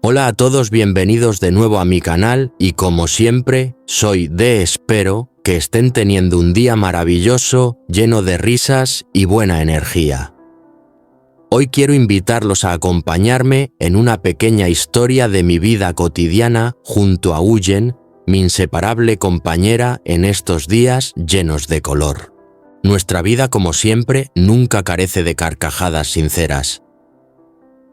Hola a todos, bienvenidos de nuevo a mi canal y como siempre, soy de Espero que estén teniendo un día maravilloso, lleno de risas y buena energía. Hoy quiero invitarlos a acompañarme en una pequeña historia de mi vida cotidiana junto a Uyen, mi inseparable compañera en estos días llenos de color. Nuestra vida, como siempre, nunca carece de carcajadas sinceras.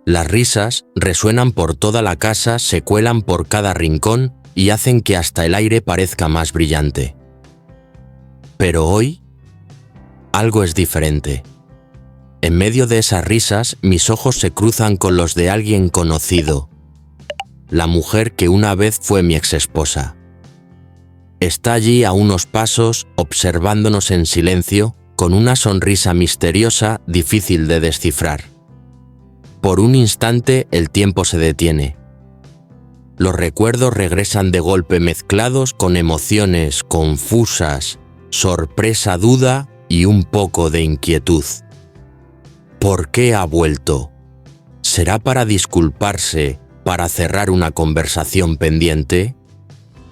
Las risas resuenan por toda la casa, se cuelan por cada rincón y hacen que hasta el aire parezca más brillante. Pero hoy, algo es diferente. En medio de esas risas, mis ojos se cruzan con los de alguien conocido, la mujer que una vez fue mi exesposa. Está allí a unos pasos, observándonos en silencio, con una sonrisa misteriosa difícil de descifrar. Por un instante el tiempo se detiene. Los recuerdos regresan de golpe mezclados con emociones confusas, sorpresa, duda y un poco de inquietud. ¿Por qué ha vuelto? ¿Será para disculparse, para cerrar una conversación pendiente?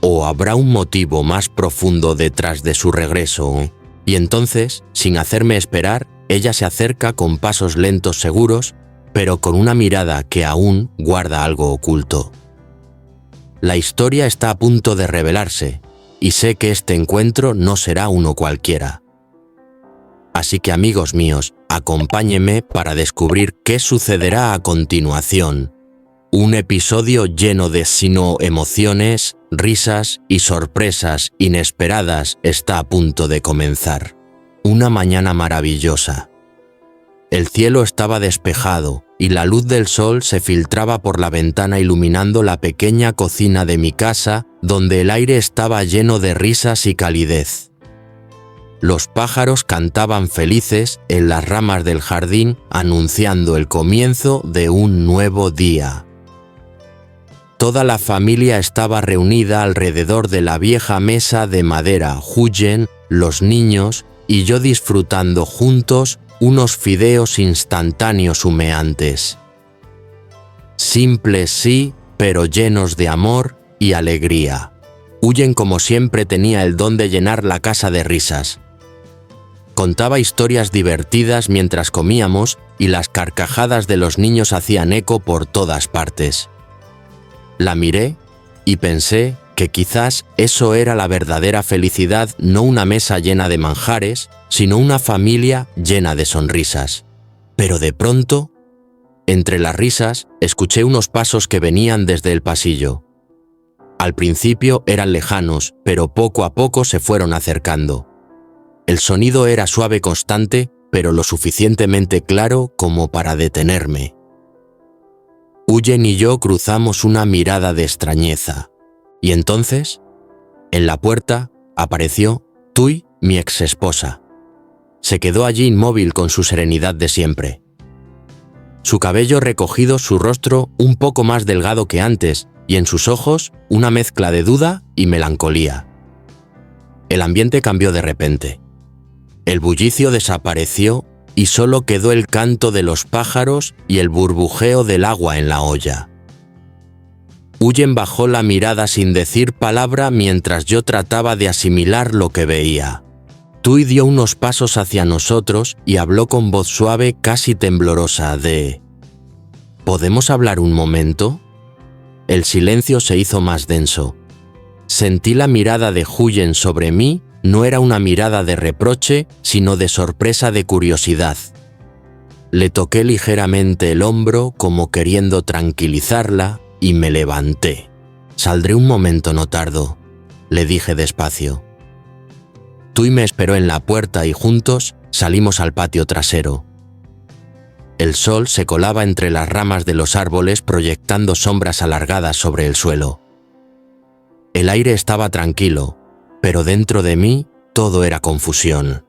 ¿O habrá un motivo más profundo detrás de su regreso? Y entonces, sin hacerme esperar, ella se acerca con pasos lentos seguros, pero con una mirada que aún guarda algo oculto. La historia está a punto de revelarse, y sé que este encuentro no será uno cualquiera. Así que, amigos míos, acompáñenme para descubrir qué sucederá a continuación. Un episodio lleno de emociones, risas y sorpresas inesperadas está a punto de comenzar. Una mañana maravillosa. El cielo estaba despejado y la luz del sol se filtraba por la ventana iluminando la pequeña cocina de mi casa, donde el aire estaba lleno de risas y calidez. Los pájaros cantaban felices en las ramas del jardín, anunciando el comienzo de un nuevo día. Toda la familia estaba reunida alrededor de la vieja mesa de madera, Uyen, los niños y yo disfrutando juntos unos fideos instantáneos humeantes. Simples sí, pero llenos de amor y alegría. Uyen, como siempre, tenía el don de llenar la casa de risas. Contaba historias divertidas mientras comíamos y las carcajadas de los niños hacían eco por todas partes. La miré y pensé que quizás eso era la verdadera felicidad, no una mesa llena de manjares, sino una familia llena de sonrisas. Pero de pronto, entre las risas, escuché unos pasos que venían desde el pasillo. Al principio eran lejanos, pero poco a poco se fueron acercando. El sonido era suave, constante, pero lo suficientemente claro como para detenerme. Uyen y yo cruzamos una mirada de extrañeza. Y entonces, en la puerta, apareció Tui, mi exesposa. Se quedó allí inmóvil con su serenidad de siempre. Su cabello recogido, su rostro un poco más delgado que antes, y en sus ojos una mezcla de duda y melancolía. El ambiente cambió de repente. El bullicio desapareció y solo quedó el canto de los pájaros y el burbujeo del agua en la olla. Uyen bajó la mirada sin decir palabra mientras yo trataba de asimilar lo que veía. Tui dio unos pasos hacia nosotros y habló con voz suave, casi temblorosa, de ¿podemos hablar un momento? El silencio se hizo más denso. Sentí la mirada de Uyen sobre mí, no era una mirada de reproche, sino de sorpresa, de curiosidad. Le toqué ligeramente el hombro como queriendo tranquilizarla y me levanté. «Saldré un momento, no tardo», le dije despacio. Tui me esperó en la puerta y juntos salimos al patio trasero. El sol se colaba entre las ramas de los árboles proyectando sombras alargadas sobre el suelo. El aire estaba tranquilo, pero dentro de mí todo era confusión.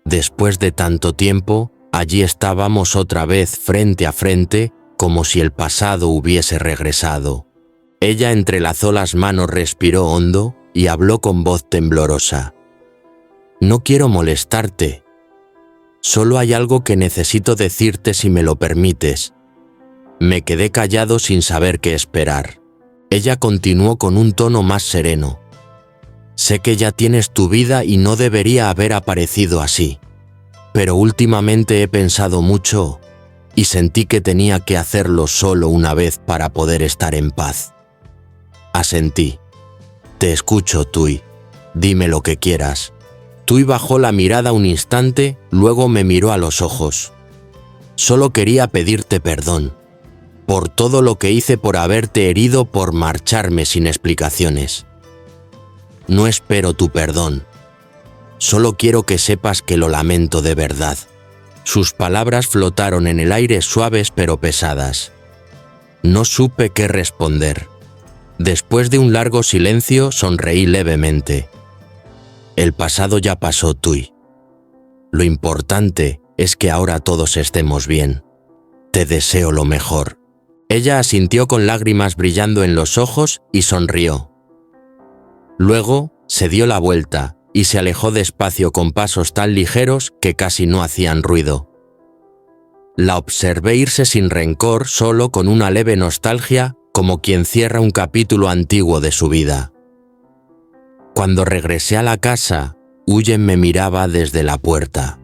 Después de tanto tiempo, allí estábamos otra vez frente a frente, como si el pasado hubiese regresado. Ella entrelazó las manos, respiró hondo y habló con voz temblorosa. «No quiero molestarte. Solo hay algo que necesito decirte si me lo permites. Me quedé callado sin saber qué esperar. Ella continuó con un tono más sereno. Sé que ya tienes tu vida y no debería haber aparecido así. Pero últimamente he pensado mucho y sentí que tenía que hacerlo solo una vez para poder estar en paz. Asentí. Te escucho, Tui. Dime lo que quieras. Tui bajó la mirada un instante, luego me miró a los ojos. Solo quería pedirte perdón por todo lo que hice, por haberte herido, por marcharme sin explicaciones. No espero tu perdón. Solo quiero que sepas que lo lamento de verdad. Sus palabras flotaron en el aire, suaves pero pesadas. No supe qué responder. Después de un largo silencio, sonreí levemente. El pasado ya pasó, Tui. Lo importante es que ahora todos estemos bien. Te deseo lo mejor. Ella asintió con lágrimas brillando en los ojos y sonrió. Luego se dio la vuelta y se alejó despacio con pasos tan ligeros que casi no hacían ruido. La observé irse sin rencor, solo con una leve nostalgia, como quien cierra un capítulo antiguo de su vida. Cuando regresé a la casa, Huyen me miraba desde la puerta.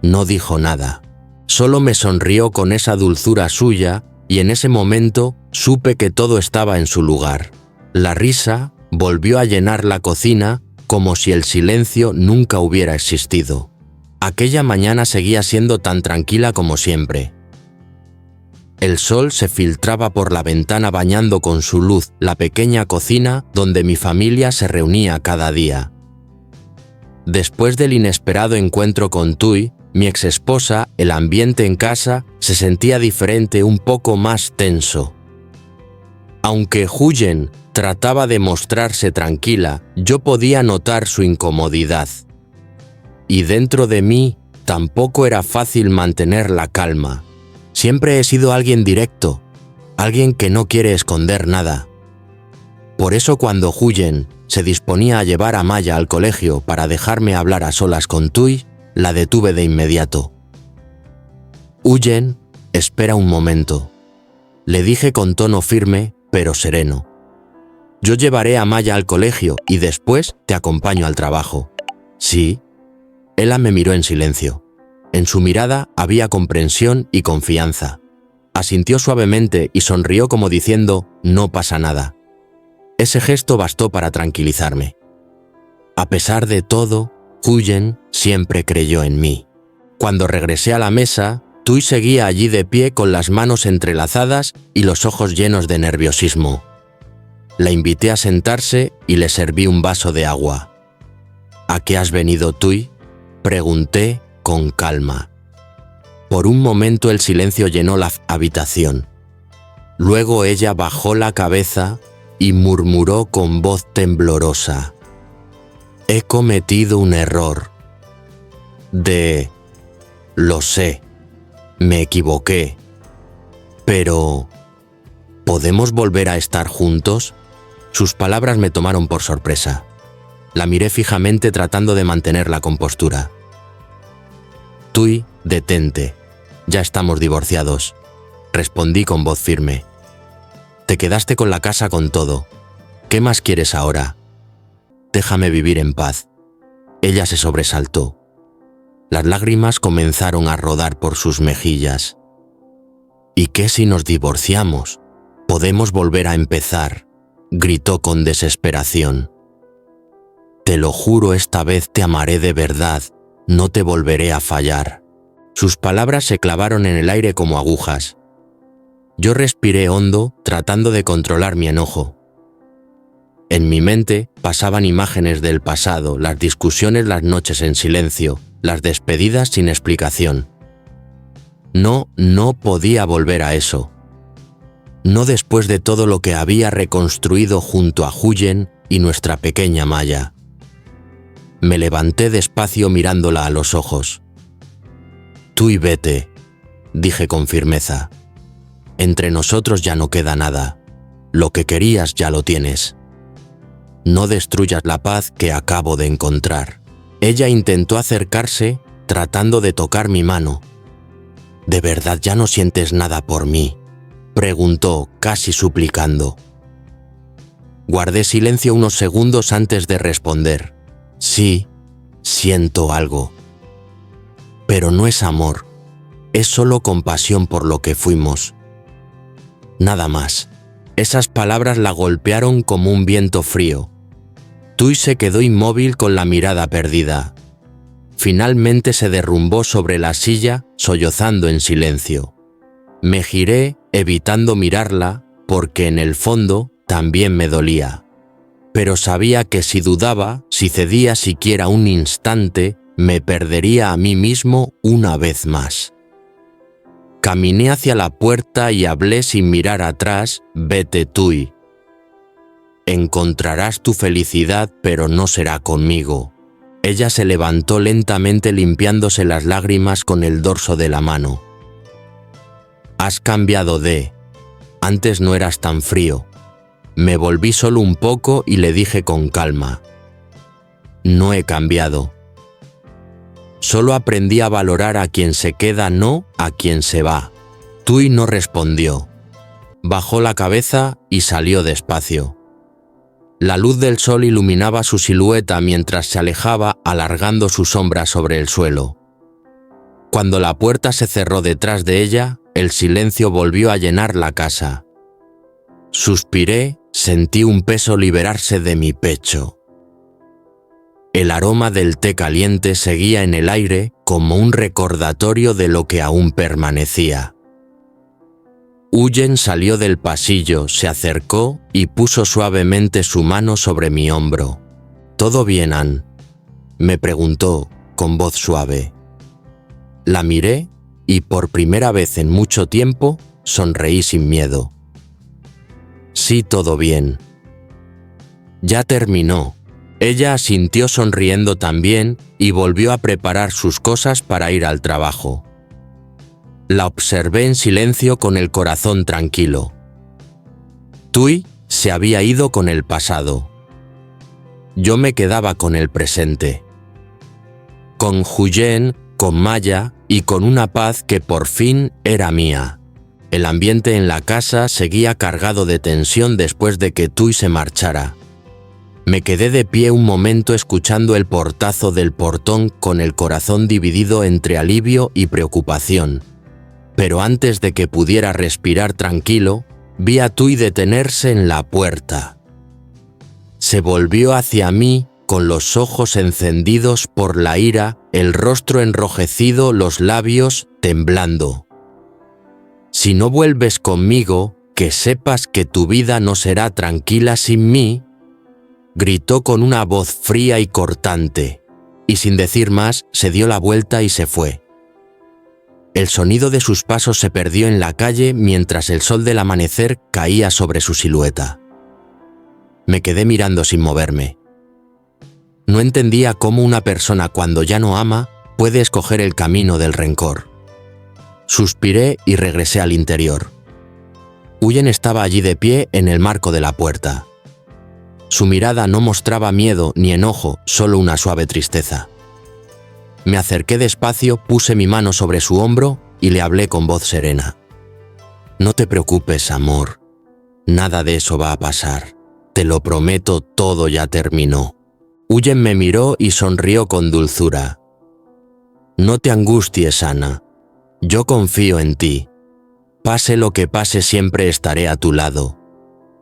No dijo nada, solo me sonrió con esa dulzura suya y en ese momento supe que todo estaba en su lugar. La risa volvió a llenar la cocina como si el silencio nunca hubiera existido. Aquella mañana seguía siendo tan tranquila como siempre. El sol se filtraba por la ventana bañando con su luz la pequeña cocina donde mi familia se reunía cada día. Después del inesperado encuentro con Tui, mi exesposa, el ambiente en casa se sentía diferente, un poco más tenso. Aunque Huyen trataba de mostrarse tranquila, yo podía notar su incomodidad. Y dentro de mí tampoco era fácil mantener la calma. Siempre he sido alguien directo, alguien que no quiere esconder nada. Por eso cuando Huyen se disponía a llevar a Maya al colegio para dejarme hablar a solas con Tui, la detuve de inmediato. Huyen, espera un momento, le dije con tono firme pero sereno. Yo llevaré a Maya al colegio y después te acompaño al trabajo. ¿Sí? Ella me miró en silencio. En su mirada había comprensión y confianza. Asintió suavemente y sonrió como diciendo, no pasa nada. Ese gesto bastó para tranquilizarme. A pesar de todo, Huyen siempre creyó en mí. Cuando regresé a la mesa, Tui seguía allí de pie con las manos entrelazadas y los ojos llenos de nerviosismo. La invité a sentarse y le serví un vaso de agua. ¿A qué has venido, Tui?, pregunté con calma. Por un momento el silencio llenó la habitación. Luego ella bajó la cabeza y murmuró con voz temblorosa. He cometido un error. Lo sé, me equivoqué. Pero, ¿podemos volver a estar juntos? Sus palabras me tomaron por sorpresa. La miré fijamente tratando de mantener la compostura. Tui, detente. Ya estamos divorciados, respondí con voz firme. Te quedaste con la casa con todo. ¿Qué más quieres ahora? Déjame vivir en paz. Ella se sobresaltó. Las lágrimas comenzaron a rodar por sus mejillas. ¿Y qué si nos divorciamos? Podemos volver a empezar, gritó con desesperación. Te lo juro, esta vez te amaré de verdad, no te volveré a fallar. Sus palabras se clavaron en el aire como agujas. Yo respiré hondo, tratando de controlar mi enojo. En mi mente pasaban imágenes del pasado, las discusiones, las noches en silencio, las despedidas sin explicación. No podía volver a eso. No después de todo lo que había reconstruido junto a Huyen y nuestra pequeña Maya. Me levanté despacio mirándola a los ojos. Tui, vete, dije con firmeza. Entre nosotros ya no queda nada. Lo que querías ya lo tienes. No destruyas la paz que acabo de encontrar. Ella intentó acercarse, tratando de tocar mi mano. ¿De verdad ya no sientes nada por mí?, Preguntó, casi suplicando. Guardé silencio unos segundos antes de responder. Sí, siento algo. Pero no es amor, es solo compasión por lo que fuimos. Nada más. Esas palabras la golpearon como un viento frío. Tui se quedó inmóvil con la mirada perdida. Finalmente se derrumbó sobre la silla, sollozando en silencio. Me giré, evitando mirarla, porque en el fondo también me dolía. Pero sabía que si dudaba, si cedía siquiera un instante, me perdería a mí mismo una vez más. Caminé hacia la puerta y hablé sin mirar atrás, vete Tui. Encontrarás tu felicidad, pero no será conmigo. Ella se levantó lentamente limpiándose las lágrimas con el dorso de la mano. Has cambiado antes no eras tan frío. Me volví solo un poco y le dije con calma. No he cambiado. Solo aprendí a valorar a quien se queda, no a quien se va. Tui no respondió. Bajó la cabeza y salió despacio. La luz del sol iluminaba su silueta mientras se alejaba, alargando su sombra sobre el suelo. Cuando la puerta se cerró detrás de ella, el silencio volvió a llenar la casa. Suspiré, sentí un peso liberarse de mi pecho. El aroma del té caliente seguía en el aire como un recordatorio de lo que aún permanecía. Huyen salió del pasillo, se acercó y puso suavemente su mano sobre mi hombro. ¿Todo bien, Ann?, me preguntó con voz suave. La miré y por primera vez en mucho tiempo sonreí sin miedo. Sí, todo bien. Ya terminó. Ella asintió sonriendo también y volvió a preparar sus cosas para ir al trabajo. La observé en silencio con el corazón tranquilo. Tui se había ido con el pasado. Yo me quedaba con el presente. Con Huyen, con Maya y con una paz que por fin era mía. El ambiente en la casa seguía cargado de tensión después de que Tui se marchara. Me quedé de pie un momento escuchando el portazo del portón con el corazón dividido entre alivio y preocupación. Pero antes de que pudiera respirar tranquilo, vi a Tui detenerse en la puerta. Se volvió hacia mí con los ojos encendidos por la ira, el rostro enrojecido, los labios temblando. Si no vuelves conmigo, que sepas que tu vida no será tranquila sin mí, gritó con una voz fría y cortante, y sin decir más se dio la vuelta y se fue. El sonido de sus pasos se perdió en la calle mientras el sol del amanecer caía sobre su silueta. Me quedé mirando sin moverme. No entendía cómo una persona cuando ya no ama puede escoger el camino del rencor. Suspiré y regresé al interior. Huyen estaba allí de pie en el marco de la puerta. Su mirada no mostraba miedo ni enojo, solo una suave tristeza. Me acerqué despacio, puse mi mano sobre su hombro y le hablé con voz serena. No te preocupes, amor. Nada de eso va a pasar. Te lo prometo, todo ya terminó. Huyen me miró y sonrió con dulzura. No te angusties, Ana. Yo confío en ti. Pase lo que pase, siempre estaré a tu lado.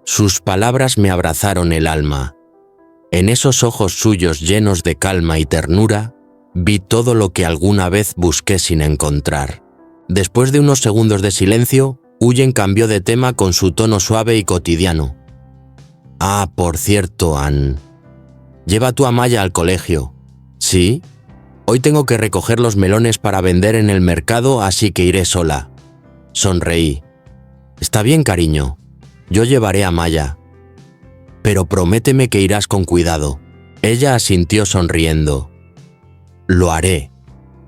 Sus palabras me abrazaron el alma. En esos ojos suyos llenos de calma y ternura, vi todo lo que alguna vez busqué sin encontrar. Después de unos segundos de silencio, Huyen cambió de tema con su tono suave y cotidiano. Ah, por cierto, Ann. Lleva tú a Maya al colegio. ¿Sí? Hoy tengo que recoger los melones para vender en el mercado, así que iré sola. Sonreí. Está bien, cariño. Yo llevaré a Maya. Pero prométeme que irás con cuidado. Ella asintió sonriendo. Lo haré.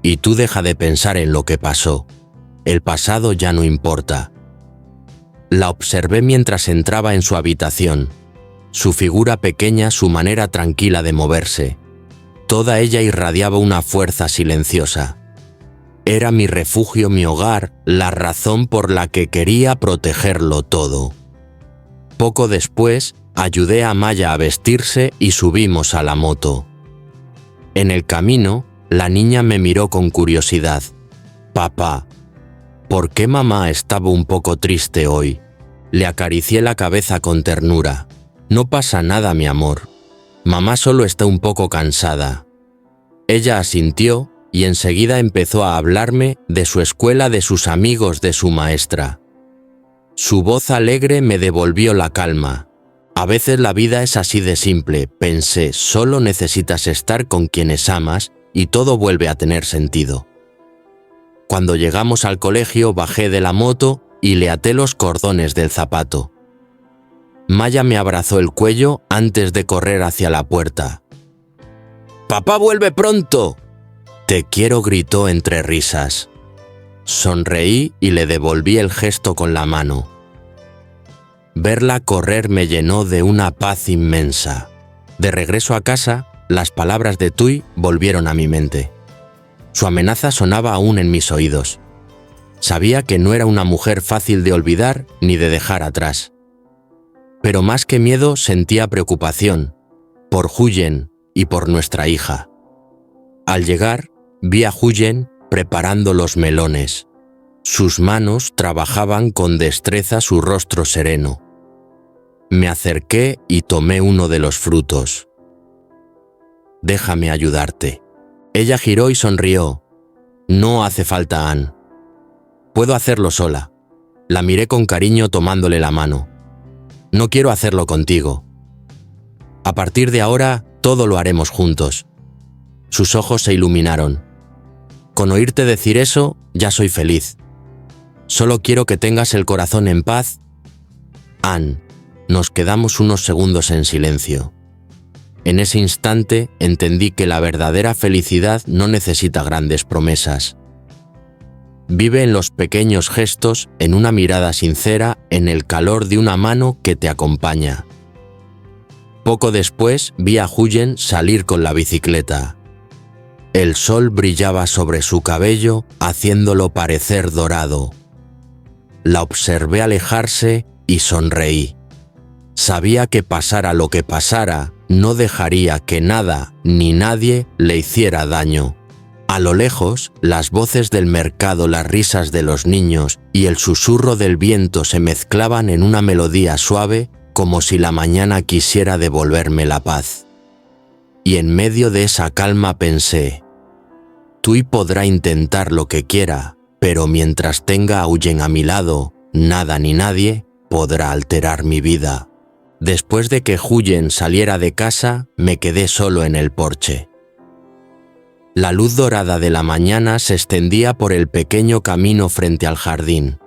Y tú deja de pensar en lo que pasó. El pasado ya no importa. La observé mientras entraba en su habitación. Su figura pequeña, su manera tranquila de moverse. Toda ella irradiaba una fuerza silenciosa. Era mi refugio, mi hogar, la razón por la que quería protegerlo todo. Poco después, ayudé a Maya a vestirse y subimos a la moto. En el camino, la niña me miró con curiosidad. «Papá, ¿por qué mamá estaba un poco triste hoy?» Le acaricié la cabeza con ternura. «No pasa nada, mi amor. Mamá solo está un poco cansada». Ella asintió y enseguida empezó a hablarme de su escuela, de sus amigos, de su maestra. Su voz alegre me devolvió la calma. A veces la vida es así de simple, pensé, solo necesitas estar con quienes amas y todo vuelve a tener sentido. Cuando llegamos al colegio bajé de la moto y le até los cordones del zapato. Maya me abrazó el cuello antes de correr hacia la puerta. «¡Papá vuelve pronto!» «Te quiero», gritó entre risas. Sonreí y le devolví el gesto con la mano. Verla correr me llenó de una paz inmensa. De regreso a casa, las palabras de Tui volvieron a mi mente. Su amenaza sonaba aún en mis oídos. Sabía que no era una mujer fácil de olvidar ni de dejar atrás. Pero más que miedo sentía preocupación, por Huyen y por nuestra hija. Al llegar, vi a Huyen preparando los melones. Sus manos trabajaban con destreza, su rostro sereno. Me acerqué y tomé uno de los frutos. «Déjame ayudarte». Ella giró y sonrió. «No hace falta, Ann. Puedo hacerlo sola». La miré con cariño tomándole la mano. «No quiero hacerlo contigo. A partir de ahora, todo lo haremos juntos». Sus ojos se iluminaron. «Con oírte decir eso, ya soy feliz. Solo quiero que tengas el corazón en paz». «Ann». Nos quedamos unos segundos en silencio. En ese instante entendí que la verdadera felicidad no necesita grandes promesas. Vive en los pequeños gestos, en una mirada sincera, en el calor de una mano que te acompaña. Poco después vi a Huyen salir con la bicicleta. El sol brillaba sobre su cabello, haciéndolo parecer dorado. La observé alejarse y sonreí. Sabía que pasara lo que pasara, no dejaría que nada ni nadie le hiciera daño. A lo lejos, las voces del mercado, las risas de los niños y el susurro del viento se mezclaban en una melodía suave, como si la mañana quisiera devolverme la paz. Y en medio de esa calma pensé, Tui podrá intentar lo que quiera, pero mientras tenga a Huyen a mi lado, nada ni nadie podrá alterar mi vida. Después de que Huyen saliera de casa, me quedé solo en el porche. La luz dorada de la mañana se extendía por el pequeño camino frente al jardín.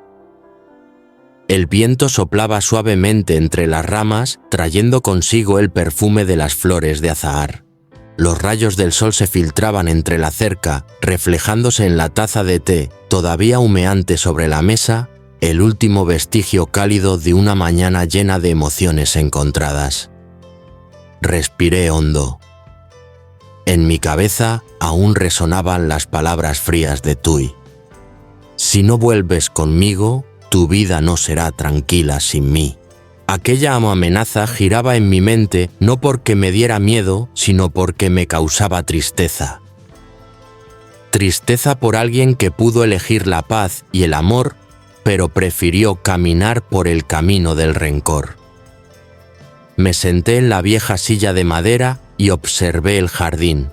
El viento soplaba suavemente entre las ramas, trayendo consigo el perfume de las flores de azahar. Los rayos del sol se filtraban entre la cerca, reflejándose en la taza de té, todavía humeante sobre la mesa, el último vestigio cálido de una mañana llena de emociones encontradas. Respiré hondo. En mi cabeza aún resonaban las palabras frías de Tui. «Si no vuelves conmigo, tu vida no será tranquila sin mí». Aquella amenaza giraba en mi mente no porque me diera miedo, sino porque me causaba tristeza. Tristeza por alguien que pudo elegir la paz y el amor, pero prefirió caminar por el camino del rencor. Me senté en la vieja silla de madera y observé el jardín.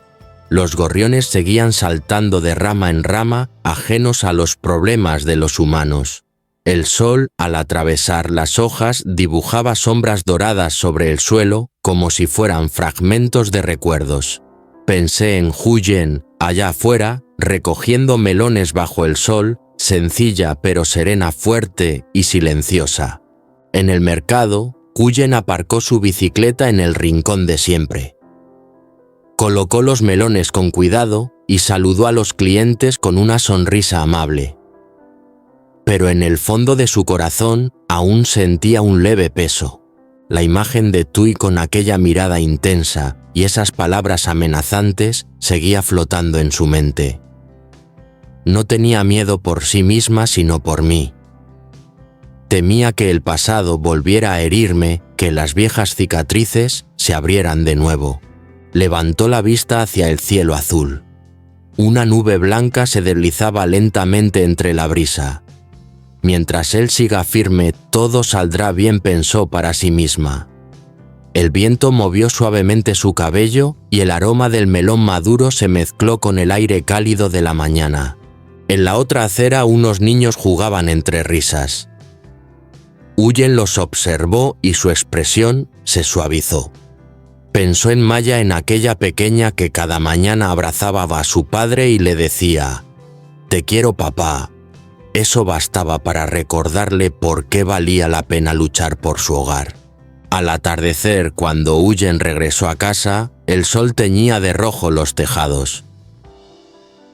Los gorriones seguían saltando de rama en rama, ajenos a los problemas de los humanos. El sol, al atravesar las hojas, dibujaba sombras doradas sobre el suelo, como si fueran fragmentos de recuerdos. Pensé en Huyen, allá afuera, recogiendo melones bajo el sol, sencilla pero serena, fuerte y silenciosa. En el mercado, Huyen aparcó su bicicleta en el rincón de siempre. Colocó los melones con cuidado y saludó a los clientes con una sonrisa amable. Pero en el fondo de su corazón aún sentía un leve peso. La imagen de Tui con aquella mirada intensa y esas palabras amenazantes seguía flotando en su mente. No tenía miedo por sí misma, sino por mí. Temía que el pasado volviera a herirme, que las viejas cicatrices se abrieran de nuevo. Levantó la vista hacia el cielo azul. Una nube blanca se deslizaba lentamente entre la brisa. Mientras él siga firme, todo saldrá bien, pensó para sí misma. El viento movió suavemente su cabello y el aroma del melón maduro se mezcló con el aire cálido de la mañana. En la otra acera unos niños jugaban entre risas. Huyen los observó y su expresión se suavizó. Pensó en Maya, en aquella pequeña que cada mañana abrazaba a su padre y le decía: «Te quiero, papá». Eso bastaba para recordarle por qué valía la pena luchar por su hogar. Al atardecer, cuando Huyen regresó a casa, el sol teñía de rojo los tejados.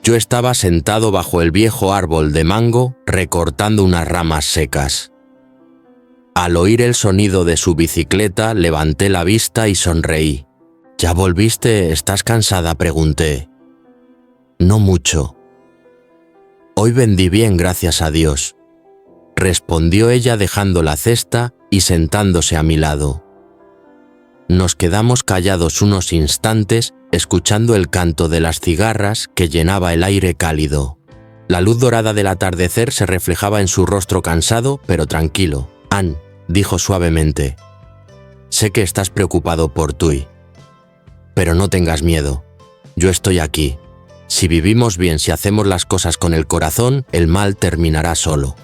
Yo estaba sentado bajo el viejo árbol de mango, recortando unas ramas secas. Al oír el sonido de su bicicleta, levanté la vista y sonreí. «¿Ya volviste? ¿Estás cansada?», pregunté. «No mucho. Hoy vendí bien, gracias a Dios», respondió ella dejando la cesta y sentándose a mi lado. Nos quedamos callados unos instantes, escuchando el canto de las cigarras que llenaba el aire cálido. La luz dorada del atardecer se reflejaba en su rostro cansado pero tranquilo. «Ann», dijo suavemente, «sé que estás preocupado por Tui. Pero no tengas miedo. Yo estoy aquí. Si vivimos bien, si hacemos las cosas con el corazón, el mal terminará solo».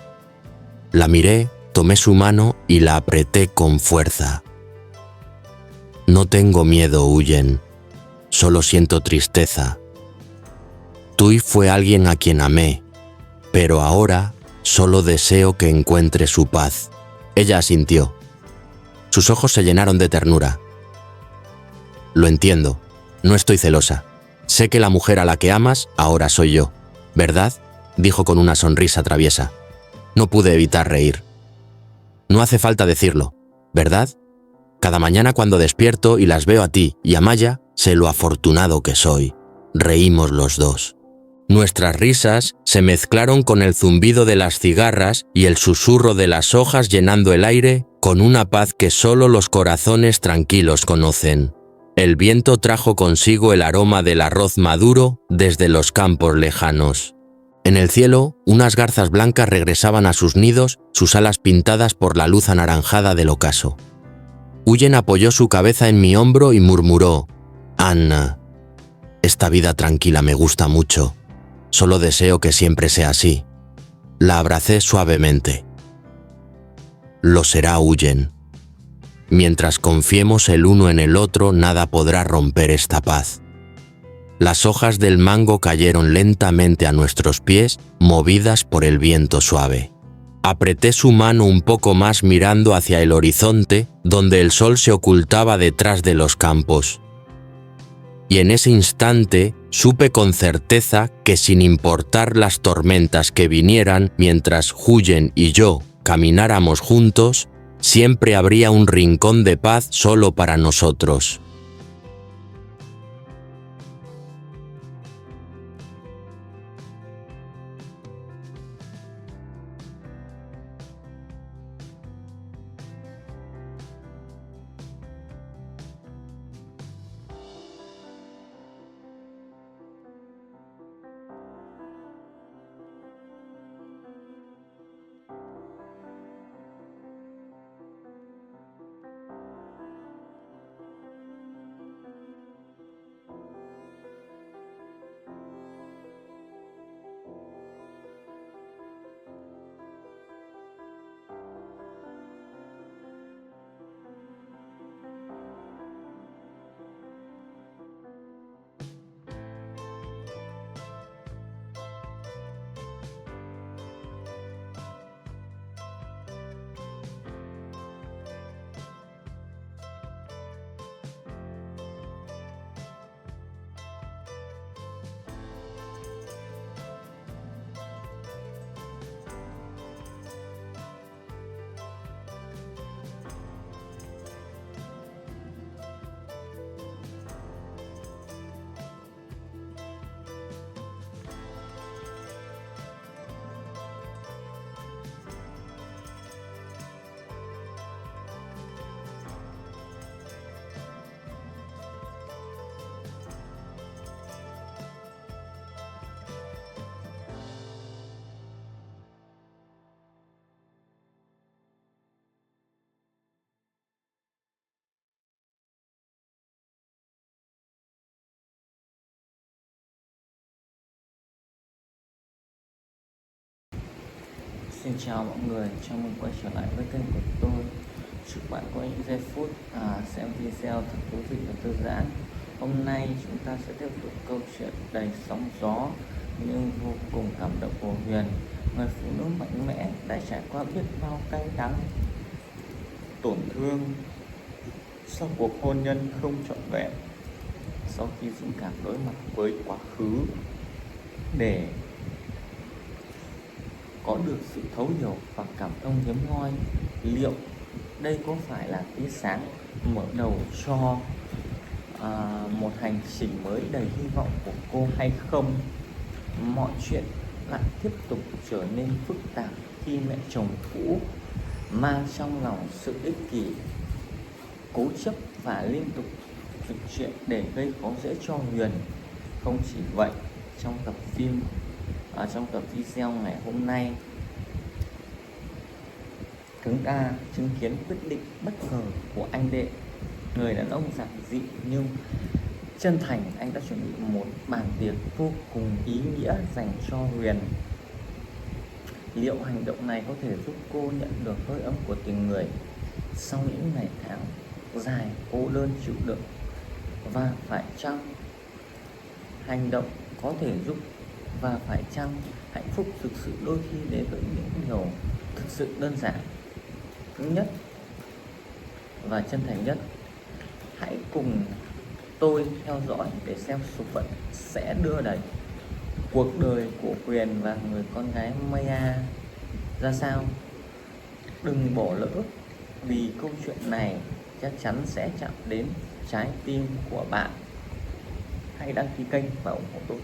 La miré, tomé su mano y la apreté con fuerza. «No tengo miedo, Huyen. Solo siento tristeza. Tui fue alguien a quien amé, pero ahora solo deseo que encuentre su paz». Ella asintió. Sus ojos se llenaron de ternura. «Lo entiendo. No estoy celosa. Sé que la mujer a la que amas ahora soy yo, ¿verdad?», dijo con una sonrisa traviesa. No pude evitar reír. «No hace falta decirlo, ¿verdad? Cada mañana cuando despierto y las veo a ti y a Maya, sé lo afortunado que soy». Reímos los dos. Nuestras risas se mezclaron con el zumbido de las cigarras y el susurro de las hojas, llenando el aire con una paz que solo los corazones tranquilos conocen. El viento trajo consigo el aroma del arroz maduro desde los campos lejanos. En el cielo, unas garzas blancas regresaban a sus nidos, sus alas pintadas por la luz anaranjada del ocaso. Huyen apoyó su cabeza en mi hombro y murmuró: «Anna, esta vida tranquila me gusta mucho. Solo deseo que siempre sea así». La abracé suavemente. «Lo será, Huyen. Mientras confiemos el uno en el otro, nada podrá romper esta paz». Las hojas del mango cayeron lentamente a nuestros pies, movidas por el viento suave. Apreté su mano un poco más, mirando hacia el horizonte, donde el sol se ocultaba detrás de los campos. Y en ese instante supe con certeza que, sin importar las tormentas que vinieran, mientras Huyen y yo camináramos juntos, siempre habría un rincón de paz solo para nosotros. Xin chào mọi người, chào mừng quay trở lại với kênh của tôi. Chúc bạn có những giây phút xem video thật thú vị và thư giãn. Hôm nay chúng ta sẽ tiếp tục câu chuyện đầy sóng gió nhưng vô cùng cảm động của Huyền, người phụ nữ mạnh mẽ đã trải qua biết bao cay đắng, tổn thương sau cuộc hôn nhân không trọn vẹn. Sau khi dũng cảm đối mặt với quá khứ để có được sự thấu hiểu và cảm thông hiếm hoi, liệu đây có phải là tia sáng mở đầu cho một hành trình mới đầy hy vọng của cô hay không? Mọi chuyện lại tiếp tục trở nên phức tạp khi mẹ chồng cũ mang trong lòng sự ích kỷ, cố chấp và liên tục thực chuyện để gây khó dễ cho Huyền. Không chỉ vậy, trong tập video ngày hôm nay, chúng ta chứng kiến quyết định bất ngờ của anh Đệ, người đàn ông giản dị nhưng chân thành. Anh đã chuẩn bị một bàn tiệc vô cùng ý nghĩa dành cho Huyền. Liệu hành động này có thể giúp cô nhận được hơi ấm của tình người sau những ngày tháng dài cô đơn chịu đựng? Và phải chăng hành động có thể giúp, và phải chăng hạnh phúc thực sự đôi khi đến với những điều thực sự đơn giản nhất và chân thành nhất? Hãy cùng tôi theo dõi để xem số phận sẽ đưa đẩy cuộc đời của Huyền và người con gái Maya ra sao. Đừng bỏ lỡ, vì câu chuyện này chắc chắn sẽ chạm đến trái tim của bạn. Hãy đăng ký kênh và ủng hộ tôi.